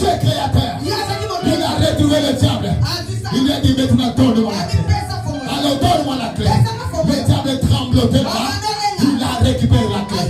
Dieu créateur, il a retrouvé le diable. Il lui a dit maintenant donne-moi la clé. Alors donne-moi la clé. Le diable tremblotait là. Il a récupéré la clé.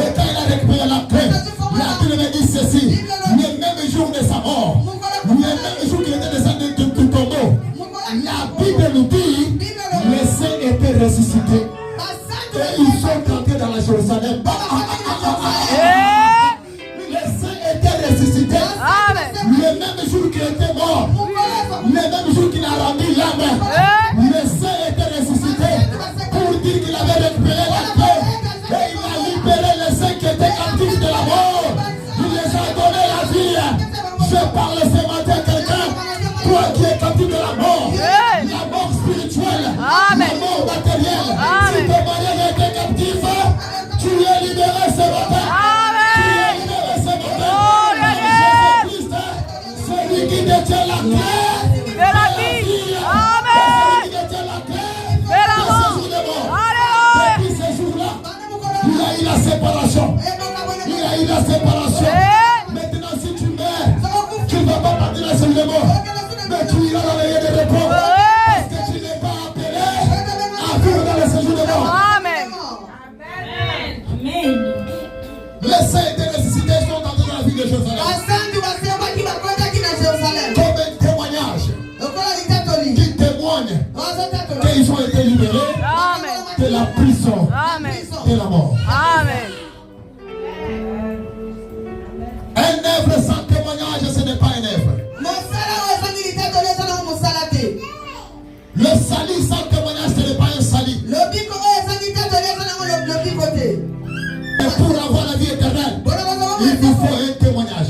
Et quand il a récupéré la clé, la Bible me dit ceci. Le même jour de sa mort, le même jour qu'il était descendu du tombeau, la Bible nous dit les saints étaient ressuscités. Et ils sont entrés dans la Jérusalem. Les saints étaient ressuscités. Le même jour qu'il était mort, le même jour qu'il a rendu l'âme, les saints étaient ressuscités pour dire qu'il avait récupéré la clé. Et il a libéré les saints qui étaient captifs de la mort. Il les a donné la vie. Je parle ce matin à quelqu'un, toi qui es captif de la mort spirituelle, la mort matérielle. Si ton mariage était captif, tu es libéré ce matin. Tu es libéré ce matin. Jésus-Christ, celui qui détient la clé de la vie. Amen. Celui qui détient la clé de ce jour de mort. Depuis ce jour-là, il a eu la séparation. Il a eu la séparation. Maintenant, si tu meurs, tu ne vas pas partir dans ce jour de mort. Mais tu iras dans le lieu de repos. Parce que tu n'es pas appelé à vivre dans le séjour de mort. Amen. Amen. Les saints étaient ressuscités, sont entrés dans la ville de Jérusalem. Comme un témoignage qui témoigne qu'ils ont été libérés de la prison, de la mort. Amen. Un œuvre sans témoignage, ce n'est pas un œuvre. Le salut sans témoignage, ce n'est pas un salut. Et pour avoir la vie éternelle, il nous faut un témoignage.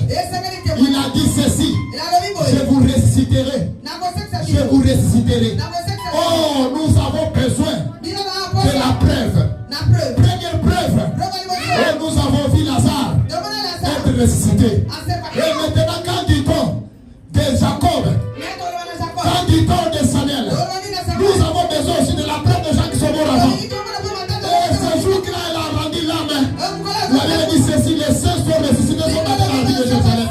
Il a dit ceci: je vous ressusciterai. Je vous ressusciterai. Oh, nous avons besoin de la preuve. Première preuve. Oh, nous avons vu Lazare être ressuscité. Et maintenant, quand dit-on de Jacob, quand dit-on de Samuel, nous avons besoin aussi de la preuve de gens qui sont morts avant. Et ce jour-là, il a rendu l'âme. La Bible dit ceci: les saints sont ressuscités, sont dans la vie de Jérusalem.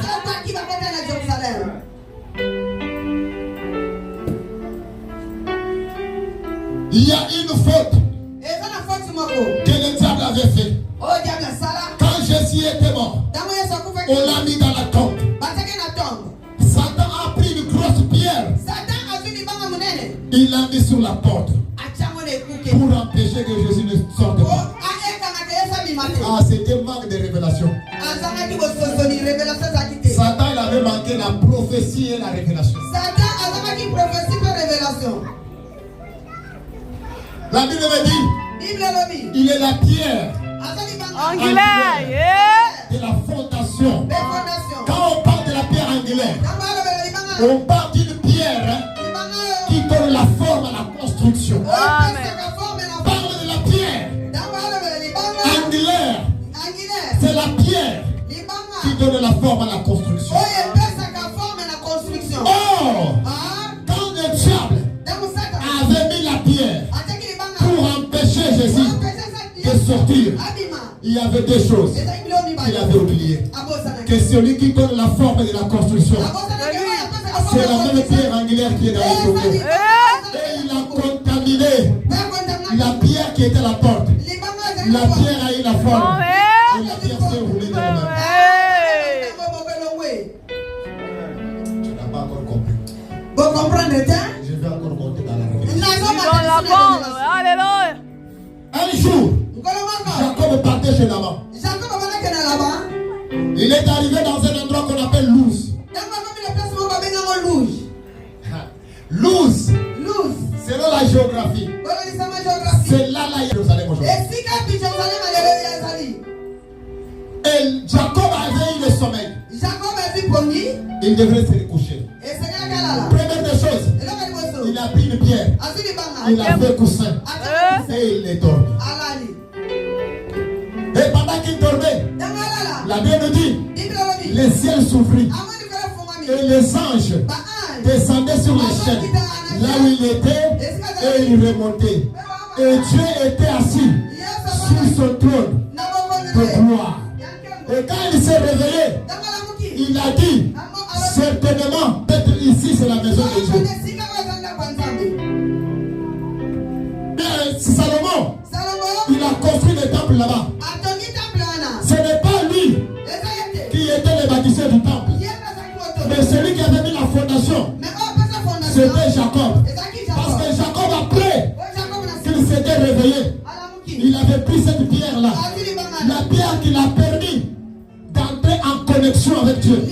Il y a une faute que le diable avait fait. Quand Jésus était mort, on l'a mis dans la tombe. Satan a pris une grosse pierre. Il l'a mis sur la porte pour empêcher que Jésus ne sorte pas. Ah, c'était manque de révélation. Satan, il avait manqué la prophétie et la révélation. La Bible me dit, il est la pierre angulaire de la fondation. Quand on parle de la pierre angulaire, on parle d'une pierre qui donne la forme à la construction. Amen. Parle de la pierre angulaire. C'est la pierre qui donne la forme à la construction. Or, quand le diable avait mis la pierre pour empêcher Jésus de sortir, il y avait deux choses qu'il avait oubliées. Que celui qui donne la forme de la construction, c'est la même pierre angulaire qui est dans le tombeau. Et il a contaminé la pierre qui était à la porte. La pierre a eu la forme. Et la pierre s'est roulée dans le même. Tu n'as pas encore compris. Vous comprenez? Je vais encore monter dans la révélation. Dans la bombe. Alléluia. Un jour, Jacob partait chez Laban. Il est arrivé dans un endroit qu'on appelle Luz. Luz, selon la géographie, c'est là Jérusalem aujourd'hui. Et Jacob avait eu le sommeil. Il devrait se recoucher. Première des choses, il a pris une pierre, il a fait coussin et il est dormi. Et pendant qu'il dormait, la Bible dit, le ciel s'ouvrit et les anges descendaient sur les chaînes, là où il était, et il remontait. Et Dieu était assis sur son trône de gloire. Et quand il s'est réveillé, il a dit, Certainement, peut-être ici c'est la maison de Dieu. Salomon, il a construit le temple là-bas. Ce n'est pas lui qui était le bâtisseur du temple, mais celui qui avait mis la fondation, c'était Jacob. Parce que Jacob, après qu'il s'était réveillé, il avait pris cette pierre-là, la pierre qui l'a permis d'entrer en connexion avec Dieu,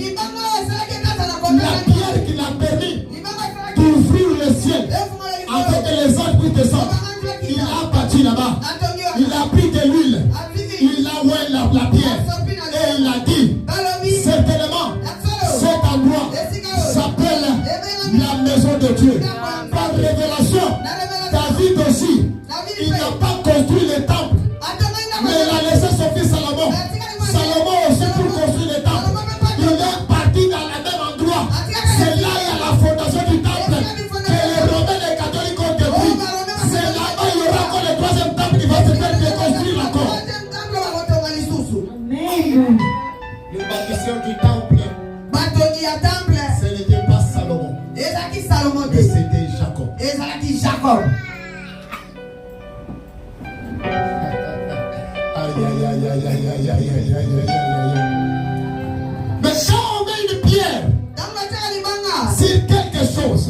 la pierre qui l'a permis d'ouvrir le ciel afin que les anges puissent descendre. Il a bâti là-bas, il a pris de l'huile, il a oué la pierre et il a dit, certainement cet endroit s'appelle la maison de Dieu. Par révélation, David aussi, il n'a pas construit le temple, mais il a laissé son fils Salomon. Salomon aussi pour construire le temple. Il est parti dans le même endroit. C'est là il y a la fondation du temple que les Romains et les catholiques ont détruit. C'est là-bas il y aura encore le troisième temple qui va se faire déconstruire encore. Le bâtisseur du temple, ce n'était pas Salomon, mais c'était Jacob. Mais quand on met une pierre sur quelque chose,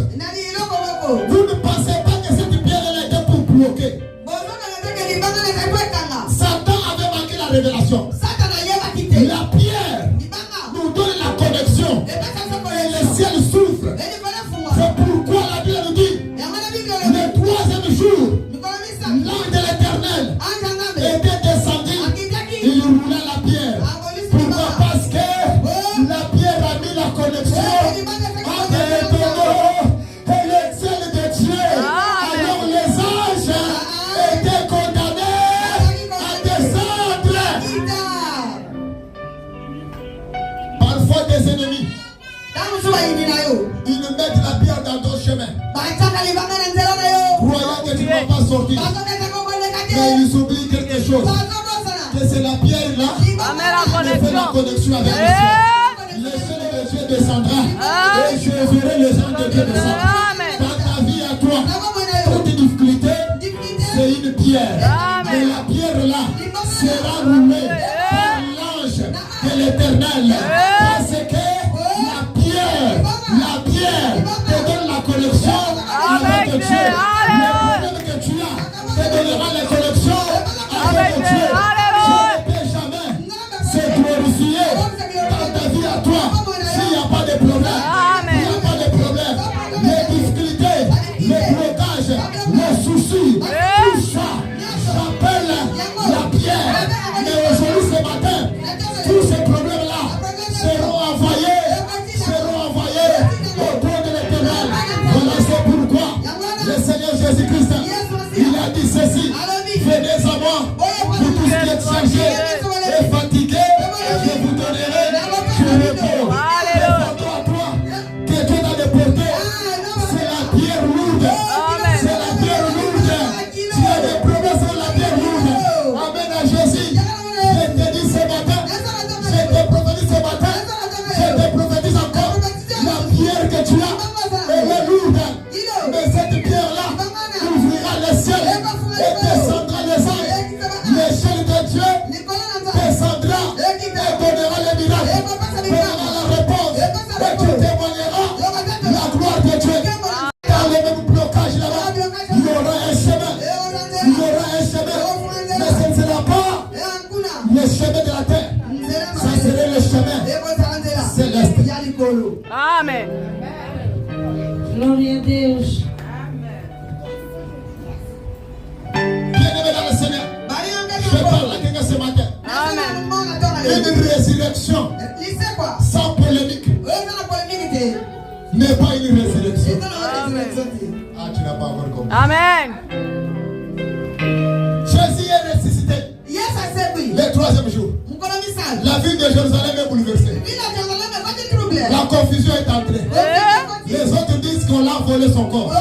vous ne pensez pas que cette pierre elle a été pour bloquer. Satan avait manqué la révélation. La pierre nous donne la connexion et le ciel souffre. C'est pourquoi la Bible nous dit le troisième jour, l'ange de l'Éternel était descendu, il roulait la pierre. Pourquoi? Parce que la pierre a mis la connexion entre l'éternel et le ciel de Dieu. Alors les anges étaient condamnés à descendre. Parfois des ennemis, ils mettent la pierre dans ton chemin, croyant que tu ne vas pas sortir. Mais ils oublient quelque chose, que c'est la pierre là qui fait la connexion avec le ciel. Le ciel de Dieu descendra et je verrai les anges de Dieu descendre. Dans ta vie à toi, toute difficulté, c'est une pierre. Mais la pierre là sera roulée par l'ange de l'Éternel. Parce que la pierre te donne la connexion avec Dieu. Le problème que tu as te donnera la connexion avec Dieu. Je ne peux jamais se glorifier dans ta vie à toi s'il n'y a pas de problème. Il n'y a pas de problème. Les difficultés, les blocages, les soucis, tout ça, j'appelle la pierre. Mais aujourd'hui, ce matin, tous ces problèmes-là seront envoyés au trône de l'Éternel. Voilà, c'est pourquoi le Seigneur Jésus-Christ, il a dit ceci: venez à moi, vous tous qui êtes chargés et fatigués, je vous donnerai du repos. Fais-toi à toi que Dieu t'a déporté. C'est la pierre lourde. C'est la pierre lourde. Tu as des problèmes sur la pierre lourde. Amen à Jésus. Je te dis ce matin, je te prophétise ce matin, je te prophétise encore, la pierre que tu as, elle est lourde. Mais cette pierre-là ouvrira le ciel et descendra les anges. L'échelle de Dieu descendra et donnera les miracles, donnera la réponse et tu témoigneras la gloire de Dieu. Dans le même blocage là-bas, il y aura un chemin. Il y aura un chemin. Mais ce ne sera pas le chemin de la terre. Ça serait le chemin céleste. Amen. Glória a Deus. Bien-aimé dans le Seigneur, je parle à quelqu'un ce matin. Une résurrection sans polémique n'est pas une résurrection. Ah, tu n'as pas encore compris. Amen. Jésus est ressuscité le troisième jour. La ville de Jérusalem est bouleversée. La confusion est entrée. Les autres disent qu'on l'a volé son corps.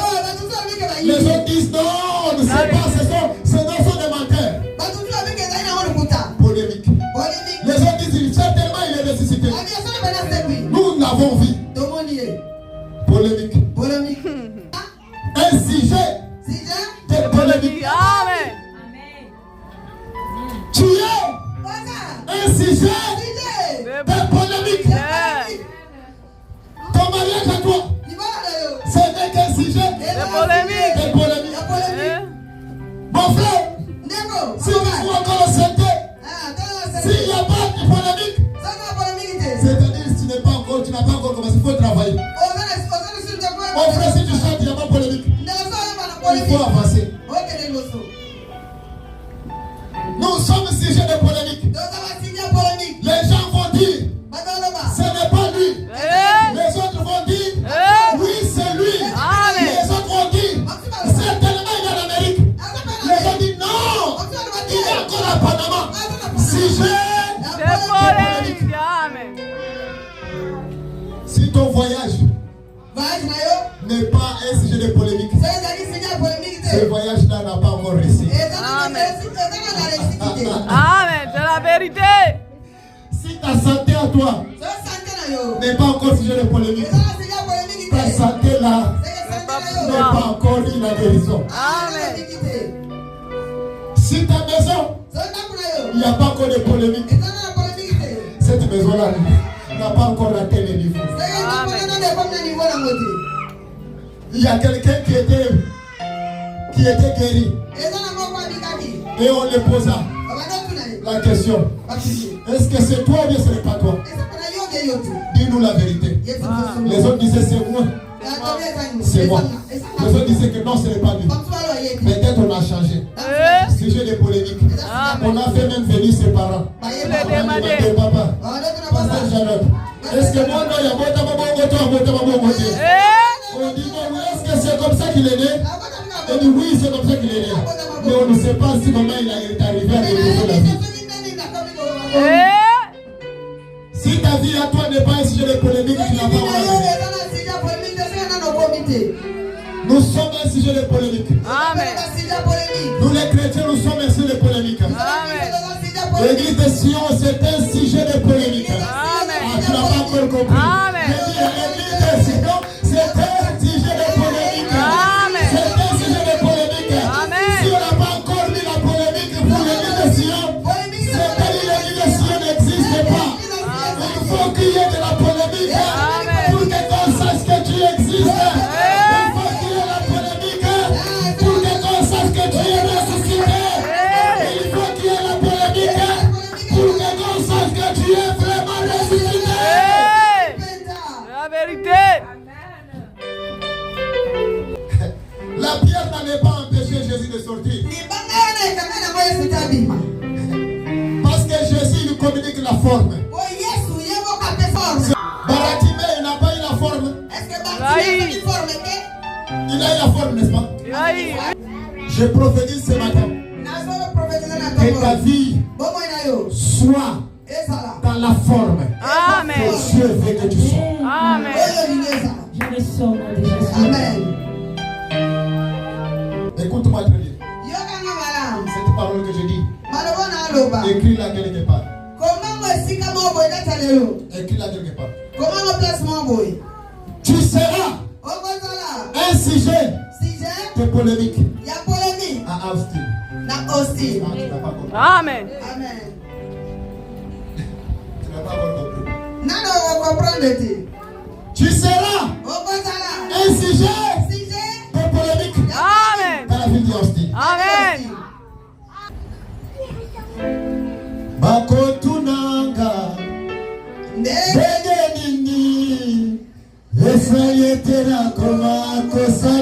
Les autres disent non, on ne sait pas, ce sont des menteurs. Polémique. Les autres disent certainement il est ressuscité. Nous l'avons vu. Si ton voyage n'est pas un sujet de polémique, ce voyage-là n'a pas encore réussi. Amen. Amen. C'est la vérité. Si ta santé à toi n'est pas encore sujet de polémique, ta santé là n'est pas encore eu la guérison. Amen. Si ta maison, il n'y a pas encore de polémique, cette maison-là n'a pas encore atteint les niveaux. Il y a quelqu'un qui était guéri et on lui posa la question: est-ce que c'est toi ou bien ce n'est pas toi? Dis-nous la vérité. Les autres disaient c'est moi. C'est moi. Les autres disaient que non, ce n'est pas lui. Peut-être on a changé. Sujet de polémique. On a fait même venir ses parents. Papa, est-ce que moi, il y a on dit non, est-ce que c'est comme ça qu'il est né? On dit oui, c'est comme ça qu'il est né. Mais on ne sait pas si comment il est arrivé à délivrer la vie. Si ta vie à toi n'est pas un sujet de polémique, tu n'as pas envie. Nous sommes un sujet de polémique. Amen. Nous les chrétiens, nous sommes un sujet de polémique. L'église de Sion, c'est un sujet de polémique. Ah, tu n'as pas encore compris. L'église de Sion, c'est un sujet de polémique. C'est un sujet de polémique. Si on n'a pas encore mis la polémique pour l'église de Sion, c'est que l'église de Sion n'existe pas. Il faut qu'il y ait de la polémique pour que qu'on sache que tu existes. Il faut qu'il y ait de la polémique pour que qu'on sache que tu es ressuscité. Il faut qu'il y ait de la polémique pour que qu'on sache que tu es vraiment ressuscité. La vérité. La pierre n'allait pas empêcher Jésus de sortir. Parce que Jésus lui communique la forme. Baratimé, il n'a pas eu la forme. Il a eu la forme, n'est-ce pas? Je prophétise ce matin que ta vie soit dans la forme Amen. que Dieu veut que tu sois. Amen. Je me sors de Jésus. Amen. Écoute-moi très bien. Cette parole que je dis, écris-la quelque part. Écris-la quelque part. Tu seras un sujet de polémique à Austin. Tu n'as pas compris. Amen. Tu n'as pas compris. Tu seras un sujet de polémique Amen. dans la ville d'Austin. Amen. Bakotunanga Begenini Esayetera koma kosa